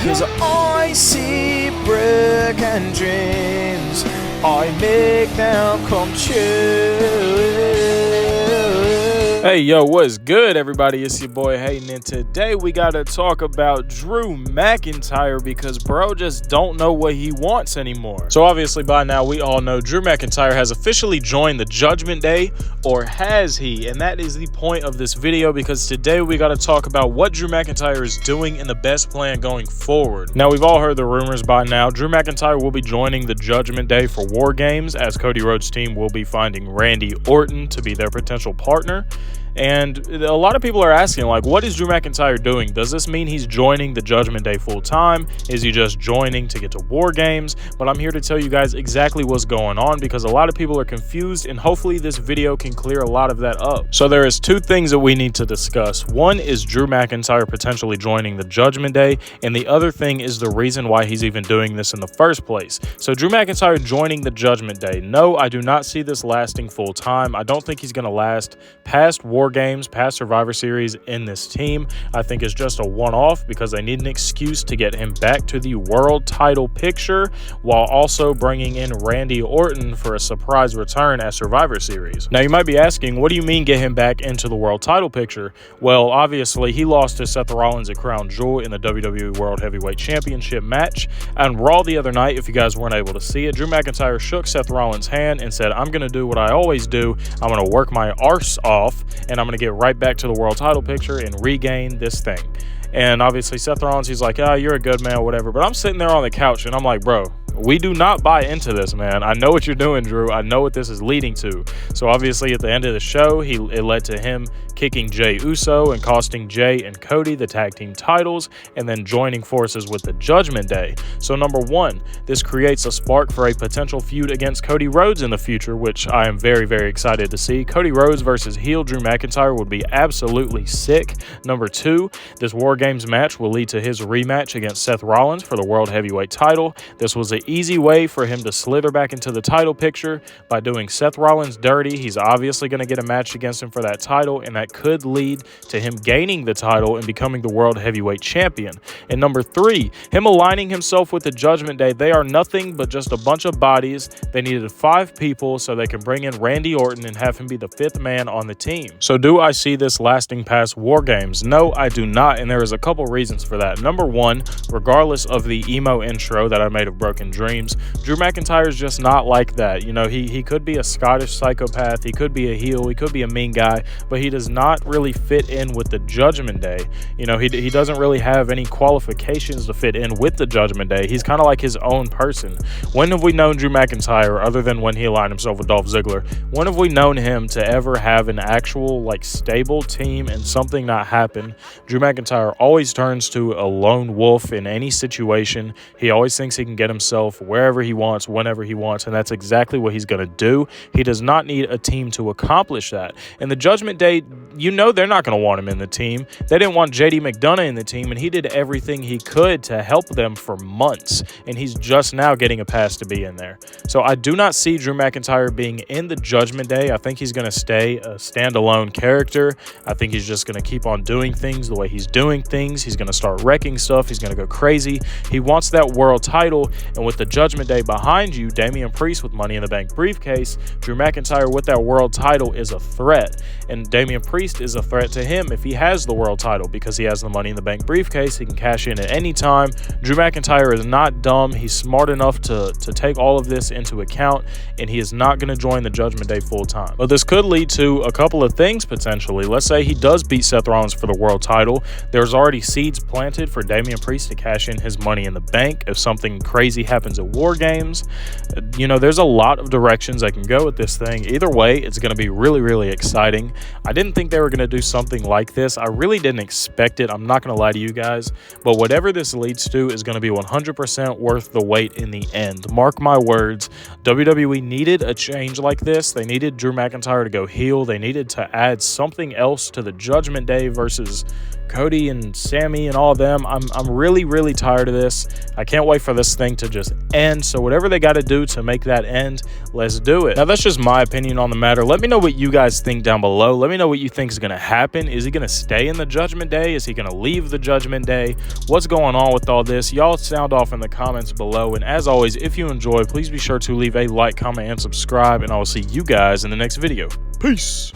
'Cause I see brick and dreams, I make them come true. Hey, yo, what's good, everybody? It's your boy Haydxn, and today we gotta talk about Drew McIntyre because bro just don't know what he wants anymore. So obviously by now we all know Drew McIntyre has officially joined the Judgment Day, or has he? And that is the point of this video, because today we gotta talk about what Drew McIntyre is doing and the best plan going forward. Now, we've all heard the rumors by now. Drew McIntyre will be joining the Judgment Day for War Games, as Cody Rhodes' team will be finding Randy Orton to be their potential partner. And a lot of people are asking, like, what is Drew McIntyre doing? Does this mean he's joining the Judgment Day full time? Is he just joining to get to War Games? But I'm here to tell you guys exactly what's going on, because a lot of people are confused, and hopefully this video can clear a lot of that up. So there is two things that we need to discuss. One is Drew McIntyre potentially joining the Judgment Day, and the other thing is the reason why he's even doing this in the first place. So Drew McIntyre joining the Judgment Day. No, I do not see this lasting full time. I don't think he's going to last past War Games, past Survivor Series in this team. I think it's just a one-off because they need an excuse to get him back to the world title picture, while also bringing in Randy Orton for a surprise return at Survivor Series. Now, you might be asking, what do you mean get him back into the world title picture? Well, obviously he lost to Seth Rollins at Crown Jewel in the WWE World Heavyweight Championship match. And Raw the other night, if you guys weren't able to see it, Drew McIntyre shook Seth Rollins' hand and said, "I'm going to do what I always do. I'm going to work my arse off, and I'm going to get right back to the world title picture and regain this thing." And obviously Seth Rollins, he's like, you're a good man, whatever. But I'm sitting there on the couch and I'm like, bro, we do not buy into this, man. I know what you're doing, Drew. I know what this is leading to. So obviously at the end of the show, it led to him kicking Jey Uso and costing Jey and Cody the tag team titles, and then joining forces with the Judgment Day. So number one, this creates a spark for a potential feud against Cody Rhodes in the future, which I am very, very excited to see. Cody Rhodes versus heel Drew McIntyre would be absolutely sick. Number two, this War Games match will lead to his rematch against Seth Rollins for the World Heavyweight title. This was an easy way for him to slither back into the title picture by doing Seth Rollins dirty. He's obviously going to get a match against him for that title, and that could lead to him gaining the title and becoming the World Heavyweight Champion. And number three, him aligning himself with the Judgment Day. They are nothing but just a bunch of bodies. They needed 5 people so they can bring in Randy Orton and have him be the 5th man on the team. So do I see this lasting past War Games? No, I do not, and there is a couple reasons for that. Number one, regardless of the emo intro that I made of Broken Dreams, Drew McIntyre is just not like that. You know, he could be a Scottish psychopath, he could be a heel, he could be a mean guy, but he does not really fit in with the Judgment Day. You know, he doesn't really have any qualifications to fit in with the Judgment Day. He's kind of like his own person. When have we known Drew McIntyre, other than when he aligned himself with Dolph Ziggler, when have we known him to ever have an actual, like, stable team and something not happen? Drew McIntyre always turns to a lone wolf in any situation. He always thinks he can get himself wherever he wants, whenever he wants, and that's exactly what he's going to do. He does not need a team to accomplish that. And the Judgment Day, you know they're not going to want him in the team. They didn't want JD McDonough in the team, and he did everything he could to help them for months, and he's just now getting a pass to be in there. So I do not see Drew McIntyre being in the Judgment Day. I think he's going to stay a standalone character. I think he's just going to keep on doing things the way he's doing things. He's going to start wrecking stuff. He's going to go crazy. He wants that world title, and with the Judgment Day behind you, Damian Priest with Money in the Bank briefcase, Drew McIntyre with that world title is a threat, and Damian Priest is a threat to him if he has the world title, because he has the Money in the Bank briefcase. He can cash in at any time. Drew McIntyre is not dumb. He's smart enough to take all of this into account, and he is not going to join the Judgment Day full time. But this could lead to a couple of things potentially. Let's say he does beat Seth Rollins for the world title. There's already seeds planted for Damian Priest to cash in his Money in the Bank if something crazy happens at War Games. You know, there's a lot of directions I can go with this thing. Either way, it's going to be really, really exciting. I didn't think they were going to do something like this. I really didn't expect it. I'm not going to lie to you guys. But whatever this leads to is going to be 100% worth the wait in the end. Mark my words. WWE needed a change like this. They needed Drew McIntyre to go heel. They needed to add something else to the Judgment Day versus Cody and Sammy and all of them. I'm really, really tired of this. I can't wait for this thing to just just end. So whatever they got to do to make that end, let's do it. Now, that's just my opinion on the matter. Let me know what you guys think down below. Let me know what you think is going to happen. Is he going to stay in the Judgment Day? Is he going to leave the Judgment Day? What's going on with all this? Y'all sound off in the comments below. And as always, if you enjoy, please be sure to leave a like, comment, and subscribe. And I will see you guys in the next video. Peace.